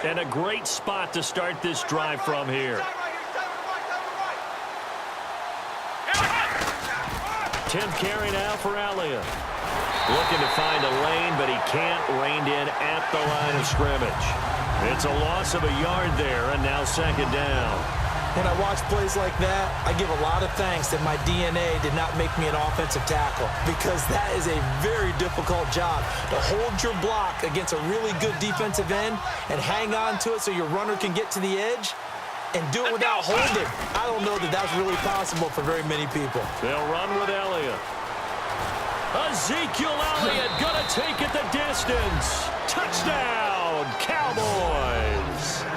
And a great spot to start this drive from here. 10th carry now for Elliott. Looking to find a lane, but he can't. Reined in at the line of scrimmage. It's a loss of a yard there, and now second down. When I watch plays like that, I give a lot of thanks that my DNA did not make me an offensive tackle, because that is a very difficult job to hold your block against a really good defensive end and hang on to it so your runner can get to the edge and do it without holding. I don't know that that's really possible for very many people. They'll run with Elliott. Ezekiel Elliott gonna take it the distance. Touchdown, Cowboys.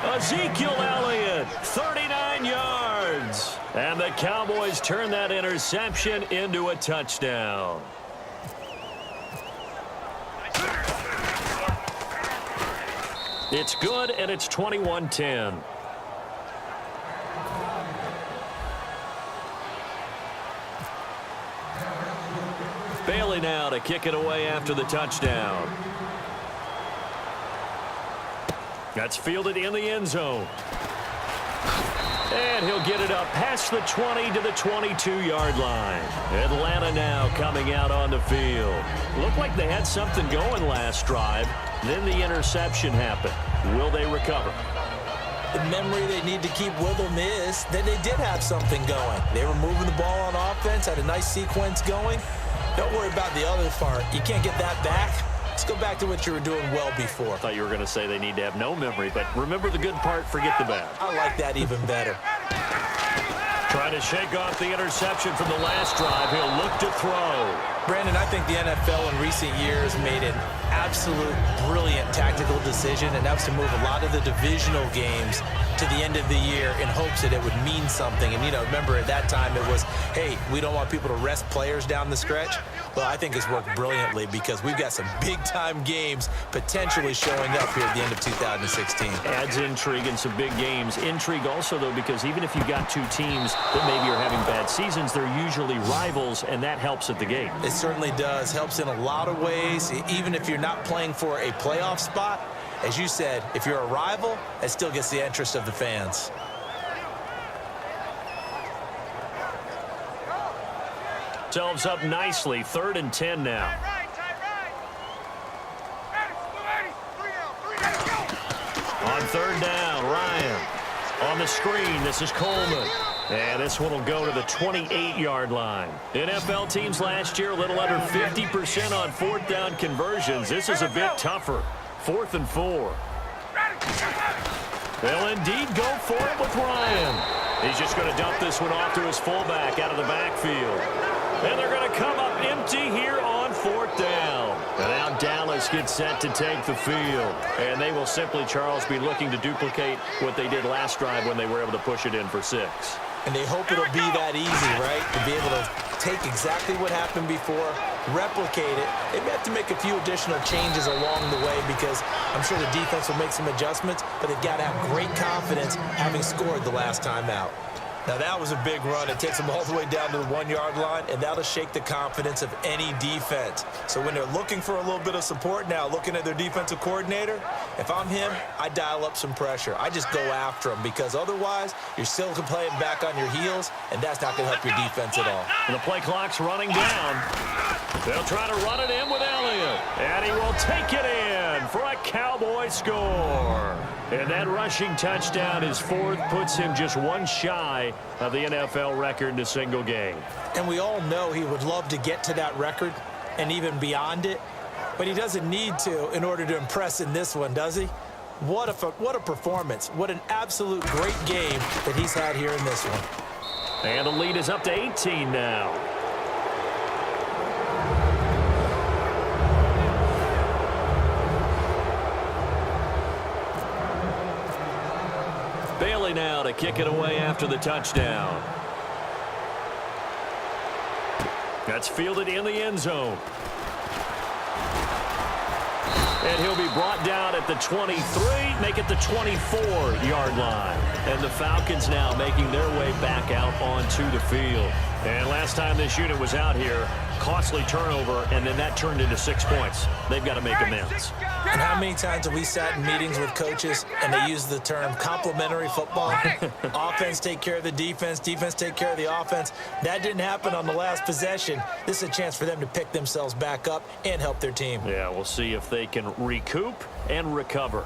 Ezekiel Elliott, 39 yards. And the Cowboys turn that interception into a touchdown. It's good, and it's 21-10. Bailey now to kick it away after the touchdown. That's fielded in the end zone. And he'll get it up past the 20 to the 22-yard line. Atlanta now coming out on the field. Looked like they had something going last drive. Then the interception happened. Will they recover? The memory they need to keep with them is that they did have something going. They were moving the ball on offense, had a nice sequence going. Don't worry about the other part. You can't get that back. Let's go back to what you were doing well before. I thought you were going to say they need to have no memory, but remember the good part, forget the bad. I like that even better. Trying to shake off the interception from the last drive. He'll look to throw. Brandon, I think the NFL in recent years made an absolute brilliant tactical decision, and that was to move a lot of the divisional games to the end of the year in hopes that it would mean something. And, you know, remember at that time it was, hey, we don't want people to rest players down the stretch. Well, I think it's worked brilliantly because we've got some big-time games potentially showing up here at the end of 2016. Adds intrigue in some big games. Intrigue also, though, because even if you've got two teams that maybe are having bad seasons, they're usually rivals, and that helps at the gate. It certainly does. Helps in a lot of ways, even if you're not playing for a playoff spot. As you said, if you're a rival, it still gets the interest of the fans. Selves up nicely. 3rd and 10 now. On 3rd down, Ryan. On the screen, this is Coleman. And this one will go to the 28-yard line. NFL teams last year a little under 50% on 4th down conversions. This is a bit tougher. 4th and 4. They'll indeed go for it with Ryan. He's just going to dump this one off to his fullback out of the backfield. And they're going to come up empty here on 4th down. And now Dallas gets set to take the field. And they will simply, Charles, be looking to duplicate what they did last drive when they were able to push it in for 6. And they hope it'll be that easy, right? To be able to take exactly what happened before, replicate it. They may have to make a few additional changes along the way because I'm sure the defense will make some adjustments, but they've got to have great confidence having scored the last time out. Now, that was a big run. It takes them all the way down to the 1-yard line, and that'll shake the confidence of any defense. So when they're looking for a little bit of support now, looking at their defensive coordinator, if I'm him, I dial up some pressure. I just go after him because otherwise you're still playing back on your heels, and that's not going to help your defense at all. And the play clock's running down. They'll try to run it in with Elliott, and he will take it in for a Cowboy score. And that rushing touchdown, his 4th, puts him just one shy of the NFL record in a single game. And we all know he would love to get to that record and even beyond it, but he doesn't need to in order to impress in this one, does he? What a performance. What an absolute great game that he's had here in this one. And the lead is up to 18 now. Bailey now to kick it away after the touchdown. That's fielded in the end zone. And he'll be brought down at the 23, make it the 24-yard line. And the Falcons now making their way back out onto the field. And last time this unit was out here, costly turnover, and then that turned into 6 points. They've got to make amends. And how many times have we sat in meetings with coaches and they use the term complementary football? Offense take care of the defense, defense take care of the offense. That didn't happen on the last possession. This is a chance for them to pick themselves back up and help their team. Yeah, we'll see if they can recoup and recover.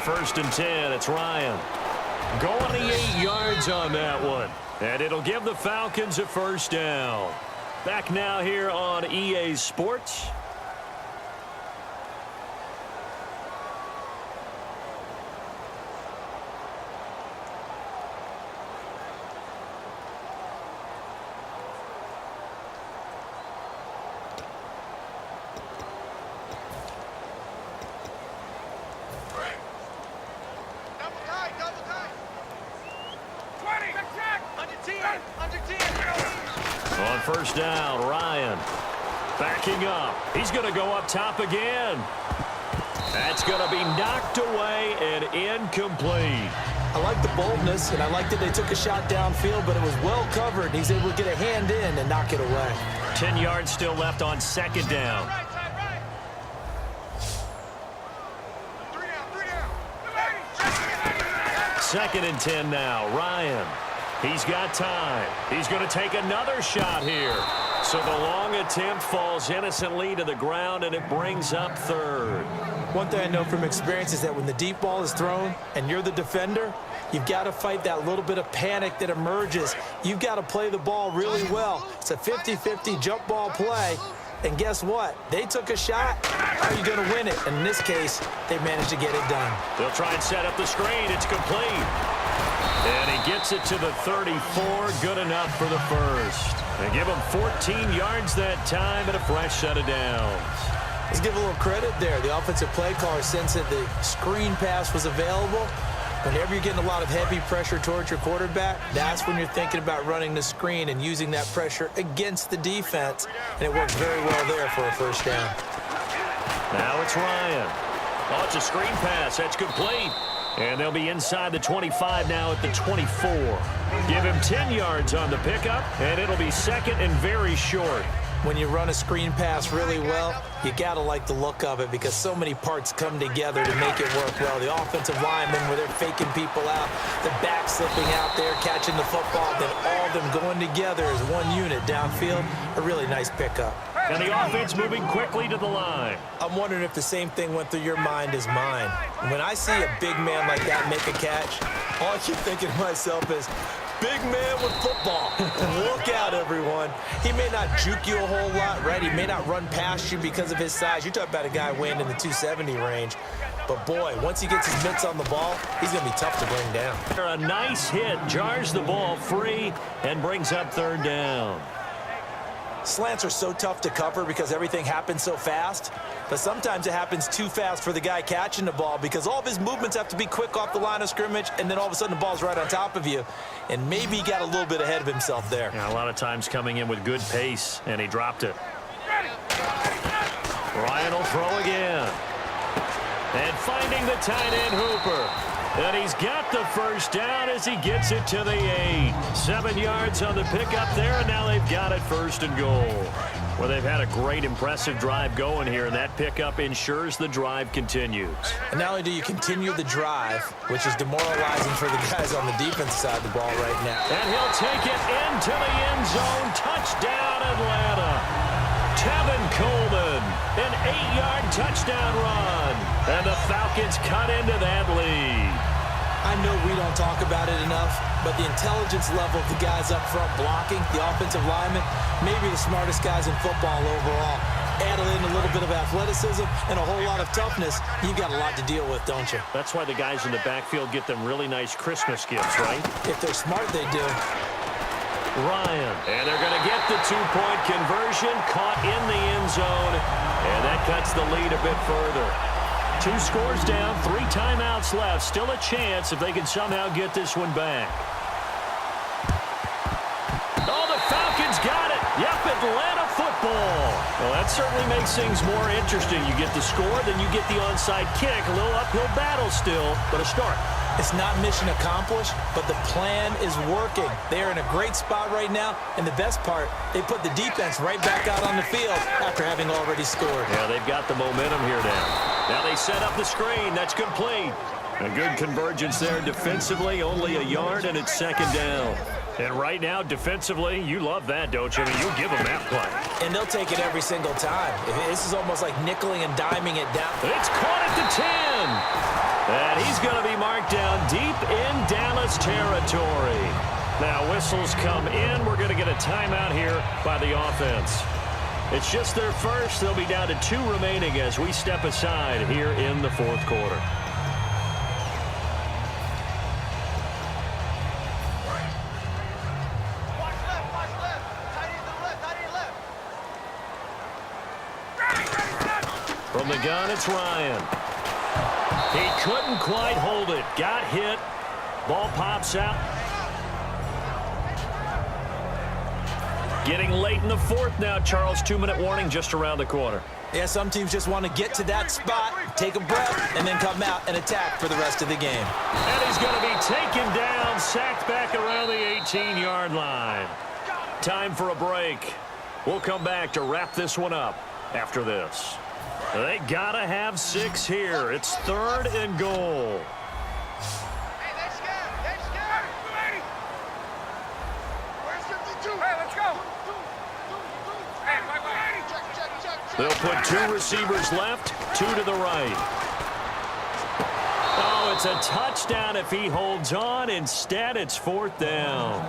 First and 10, it's Ryan. Going the 8 yards on that one. And it'll give the Falcons a first down. Back now here on EA Sports. On first down, Ryan backing up. He's going to go up top again. That's going to be knocked away and incomplete. I like the boldness, and I like that they took a shot downfield, but it was well covered. He's able to get a hand in and knock it away. 10 yards still left on second down. Second and 10 now, Ryan. He's got time. He's going to take another shot here. So the long attempt falls innocently to the ground, and it brings up third. One thing I know from experience is that when the deep ball is thrown and you're the defender, you've got to fight that little bit of panic that emerges. You've got to play the ball really well. It's a 50-50 jump ball play. And guess what? They took a shot. How are you going to win it? And in this case, they managed to get it done. They'll try and set up the screen. It's complete. And he gets it to the 34. Good enough for the first. They give him 14 yards that time and a fresh set of downs. Let's give a little credit there. The offensive play caller sensed that the screen pass was available. Whenever you're getting a lot of heavy pressure towards your quarterback, that's when you're thinking about running the screen and using that pressure against the defense. And it works very well there for a first down. Now it's Ryan. Oh, it's a screen pass. That's complete. And they'll be inside the 25 now at the 24. Give him 10 yards on the pickup, and it'll be second and very short. When you run a screen pass really well, you got to like the look of it because so many parts come together to make it work well. The offensive linemen, where they're faking people out, the back slipping out there, catching the football, then all of them going together as one unit downfield. A really nice pickup. And the offense moving quickly to the line. I'm wondering if the same thing went through your mind as mine. When I see a big man like that make a catch, all I keep thinking to myself is, big man with football. Look out, everyone. He may not juke you a whole lot, right? He may not run past you because of his size. You're talking about a guy weighing in the 270 range. But, boy, once he gets his mitts on the ball, he's going to be tough to bring down. A nice hit, jars the ball free, and brings up third down. Slants are so tough to cover because everything happens so fast. But sometimes it happens too fast for the guy catching the ball because all of his movements have to be quick off the line of scrimmage, and then all of a sudden the ball's right on top of you. And maybe he got a little bit ahead of himself there. Yeah, a lot of times coming in with good pace, and he dropped it. Ryan will throw again. And finding the tight end Hooper. And he's got the first down as he gets it to the 8. 7 yards on the pickup there, and now they've got it first and goal. Well, they've had a great, impressive drive going here, and that pickup ensures the drive continues. And not only do you continue the drive, which is demoralizing for the guys on the defense side of the ball right now. And he'll take it into the end zone. Touchdown, Atlanta. Tevin Coleman, an 8-yard touchdown run. And the Falcons cut into that lead. I know we don't talk about it enough, but the intelligence level of the guys up front blocking, the offensive linemen, maybe the smartest guys in football overall. Add in a little bit of athleticism and a whole lot of toughness, you've got a lot to deal with, don't you? That's why the guys in the backfield get them really nice Christmas gifts, right? If they're smart, they do. Ryan, and they're going to get the two-point conversion, caught in the end zone, and that cuts the lead a bit further. 2 scores down, 3 timeouts left. Still a chance if they can somehow get this one back. Oh, the Falcons got Atlanta football. Well, that certainly makes things more interesting. You get the score, then you get the onside kick. A little uphill battle still, but a start. It's not mission accomplished, but the plan is working. They are in a great spot right now, and the best part, they put the defense right back out on the field after having already scored. Yeah, they've got the momentum here now. Now they set up the screen. That's complete. A good convergence there defensively, only a yard, and it's second down. And right now, defensively, you love that, don't you? I mean, you give them that play. And they'll take it every single time. This is almost like nickeling and diming it down. It's caught at the 10. And he's going to be marked down deep in Dallas territory. Now, whistles come in. We're going to get a timeout here by the offense. It's just their first. They'll be down to 2 remaining as we step aside here in the fourth quarter. From the gun, it's Ryan. He couldn't quite hold it. Got hit. Ball pops out. Getting late in the fourth now, Charles. 2-minute warning just around the corner. Yeah, some teams just want to get to that spot, take a breath, and then come out and attack for the rest of the game. And he's going to be taken down, sacked back around the 18-yard line. Time for a break. We'll come back to wrap this one up after this. They got to have 6 here. It's 3rd and goal. Hey, they're scared. They're scared. Where's 52? Hey, let's go. Hey, check. They'll put 2 receivers left, 2 to the right. Oh, it's a touchdown if he holds on. Instead, it's 4th down.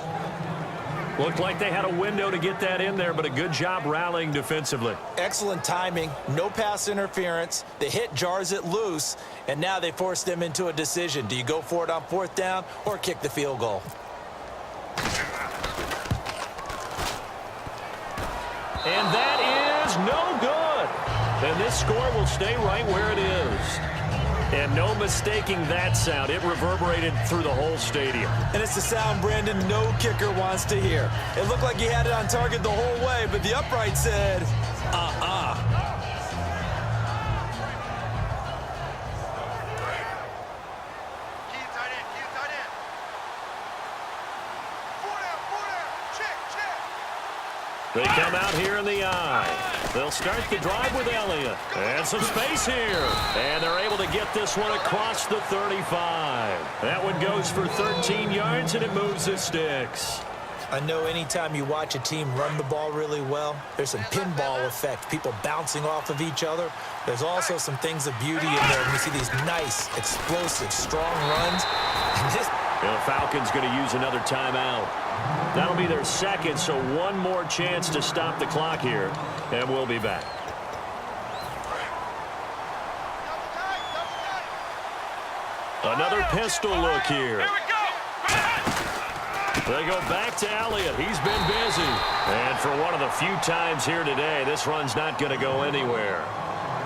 Looked like they had a window to get that in there, but a good job rallying defensively. Excellent timing, no pass interference. The hit jars it loose, and now they force them into a decision. Do you go for it on 4th down or kick the field goal? And that is no good. And this score will stay right where it is. And no mistaking that sound. It reverberated through the whole stadium. And it's the sound Brandon no kicker wants to hear. It looked like he had it on target the whole way, but the upright said, Key tight end. 4 down. Check. They come out here in the eye. They'll start the drive with Elliott. And some space here. And they're able to get this one across the 35. That one goes for 13 yards, and it moves the sticks. I know anytime you watch a team run the ball really well, there's some pinball effect, people bouncing off of each other. There's also some things of beauty in there when you see these nice, explosive, strong runs. And the Falcons going to use another timeout. That'll be their second, so one more chance to stop the clock here, and we'll be back. Another pistol look here. They go back to Elliott. He's been busy. And for one of the few times here today, this run's not going to go anywhere.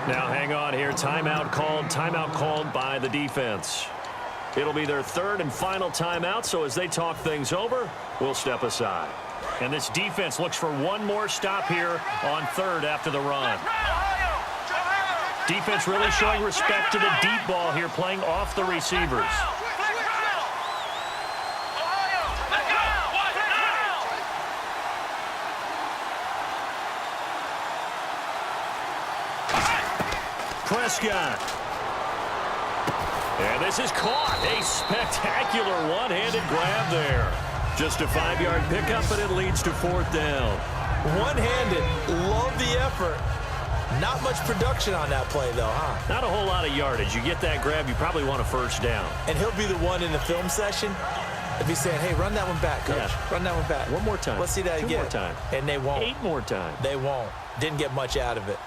Now hang on here. Timeout called by the defense. It'll be their 3rd and final timeout, so as they talk things over, we'll step aside. And this defense looks for one more stop here on 3rd after the run. Defense really showing respect to the deep ball here, playing off the receivers. Prescott. And this is caught. A spectacular one-handed grab there. Just a 5-yard pickup, but it leads to 4th down. One-handed. Love the effort. Not much production on that play, though, huh? Not a whole lot of yardage. You get that grab, you probably want a 1st down. And he'll be the one in the film session. If he's saying, hey, run that one back, coach. Yeah. Run that one back. One more time. Let's see that 2 again. more times. And they won't. 8 more times. They won't. Didn't get much out of it.